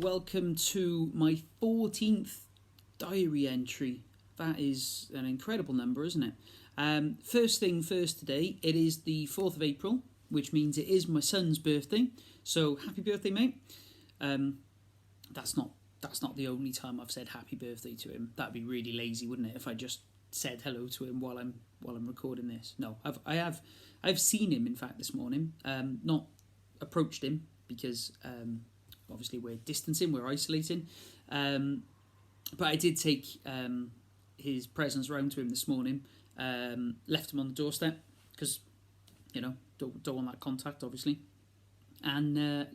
welcome to my 14th diary entry. That is an incredible number, isn't it? First thing first today, it is the 4th of April, which means it is my son's birthday. So happy birthday, mate. That's not the only time I've said happy birthday to him. That'd be really lazy, wouldn't it, if I just said hello to him while I'm recording this. No, I've seen him, in fact, this morning. Not approached him because obviously we're distancing, we're isolating. But I did take his presents round to him this morning. Left him on the doorstep because, you know, don't want that contact, obviously. And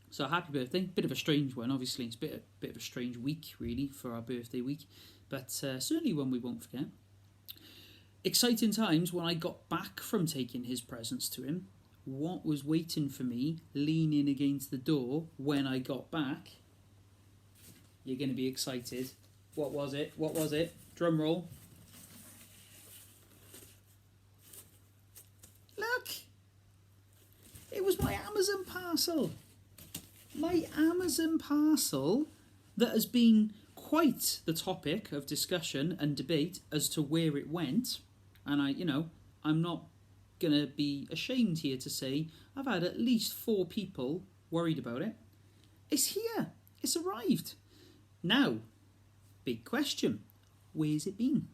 so happy birthday. Bit of a strange one, obviously. It's a bit of a strange week, really, for our birthday week. But certainly one we won't forget. Exciting times when I got back from taking his presents to him. What was waiting for me, leaning against the door when I got back? You're going to be excited. What was it? Drum roll. Look! It was my Amazon parcel. My Amazon parcel that has been quite the topic of discussion and debate as to where it went. And I'm not going to be ashamed here to say I've had at least 4 people worried about it. It's here. It's arrived. Now, big question. Where's it been?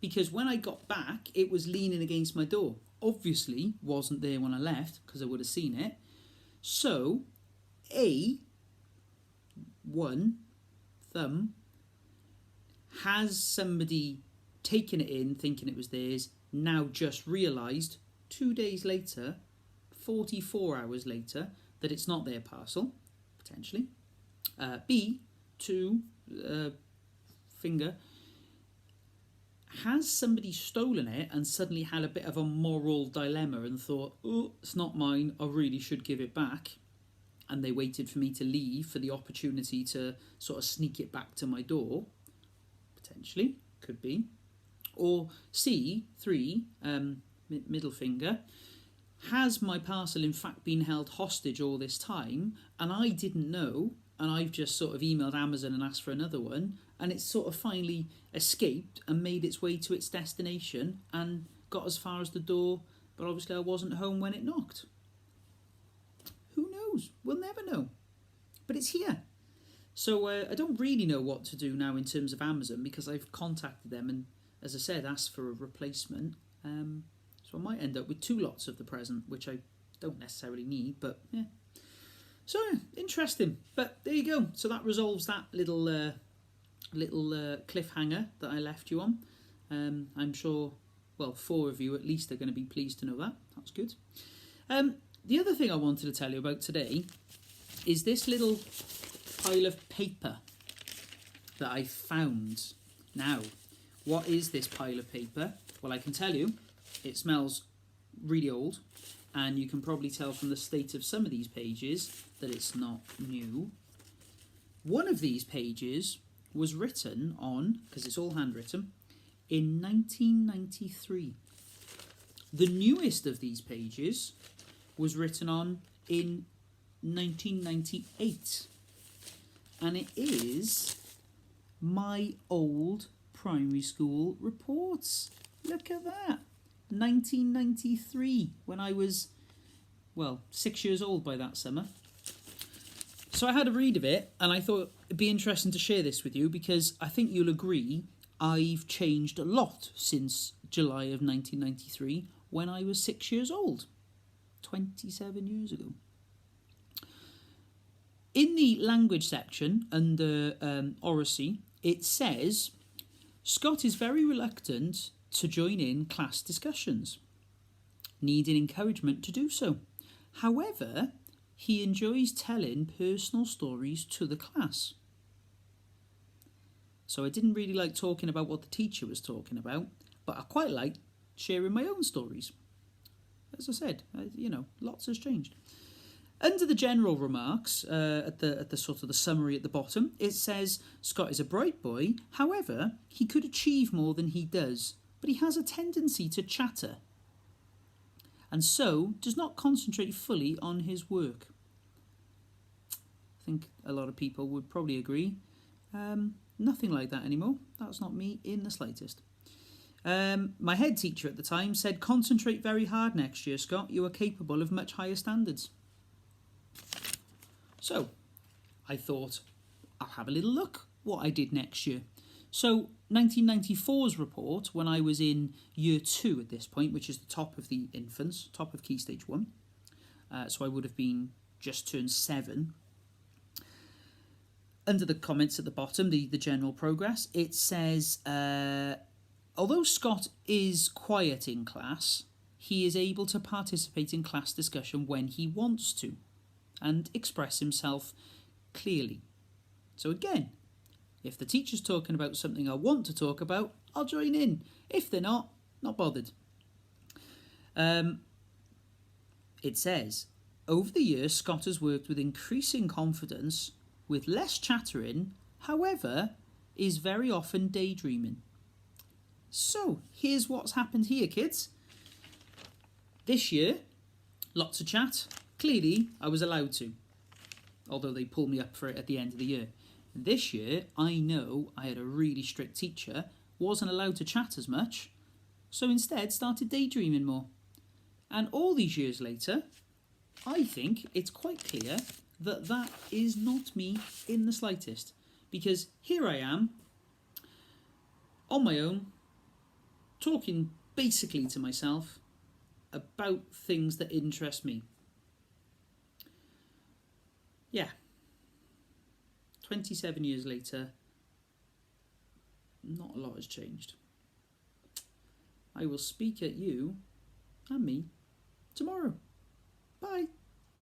Because when I got back, it was leaning against my door. Obviously, wasn't there when I left because I would have seen it. So, one thumb, has somebody taken it in thinking it was theirs, now just realised 2 days later, 44 hours later, that it's not their parcel, potentially. Two, finger, has somebody stolen it and suddenly had a bit of a moral dilemma and thought, oh, it's not mine, I really should give it back. And they waited for me to leave for the opportunity to sort of sneak it back to my door. Potentially, could be. Or three, middle finger, has my parcel in fact been held hostage all this time and I didn't know, and I've just sort of emailed Amazon and asked for another one, and it's sort of finally escaped and made its way to its destination and got as far as the door, but obviously I wasn't home when it knocked. Who knows? We'll never know. But it's here. So I don't really know what to do now in terms of Amazon because I've contacted them and, as I said, asked for a replacement. So I might end up with 2 lots of the present, which I don't necessarily need, but yeah. So interesting. But there you go. So that resolves that little cliffhanger that I left you on. I'm sure, 4 of you at least are going to be pleased to know that. That's good. The other thing I wanted to tell you about today is this little pile of paper that I found. Now, what is this pile of paper? Well, I can tell you, it smells really old, and you can probably tell from the state of some of these pages that it's not new. One of these pages was written on, because it's all handwritten, in 1993. The newest of these pages was written on in 1998. And it is my old primary school reports. Look at that. 1993, when I was, 6 years old by that summer. So I had a read of it, and I thought it'd be interesting to share this with you because I think you'll agree I've changed a lot since July of 1993 when I was 6 years old. 27 years ago. In the language section under oracy, it says, Scott is very reluctant to join in class discussions, needing encouragement to do so. However, he enjoys telling personal stories to the class. So I didn't really like talking about what the teacher was talking about, but I quite like sharing my own stories. As I said, lots has changed. Under the general remarks, at the sort of the summary at the bottom, it says, Scott is a bright boy, however, he could achieve more than he does, but he has a tendency to chatter, and so does not concentrate fully on his work. I think a lot of people would probably agree. Nothing like that anymore. That's not me in the slightest. My head teacher at the time said, "Concentrate very hard next year, Scott. You are capable of much higher standards." So I thought, I'll have a little look what I did next year. So 1994's report, when I was in year 2 at this point, which is the top of the infants, top of Key Stage 1. So I would have been just turned 7. Under the comments at the bottom, the general progress, it says, although Scott is quiet in class, he is able to participate in class discussion when he wants to and express himself clearly. So again, if the teacher's talking about something I want to talk about, I'll join in. If they're not bothered. It says, over the years, Scott has worked with increasing confidence, with less chattering, however, is very often daydreaming. So, here's what's happened here, kids. This year, lots of chat. Clearly, I was allowed to, although they pulled me up for it at the end of the year. This year, I know I had a really strict teacher, wasn't allowed to chat as much, so instead started daydreaming more. And all these years later, I think it's quite clear that that is not me in the slightest. Because here I am, on my own, talking basically to myself about things that interest me. Yeah. 27 years later, not a lot has changed. I will speak at you and me tomorrow.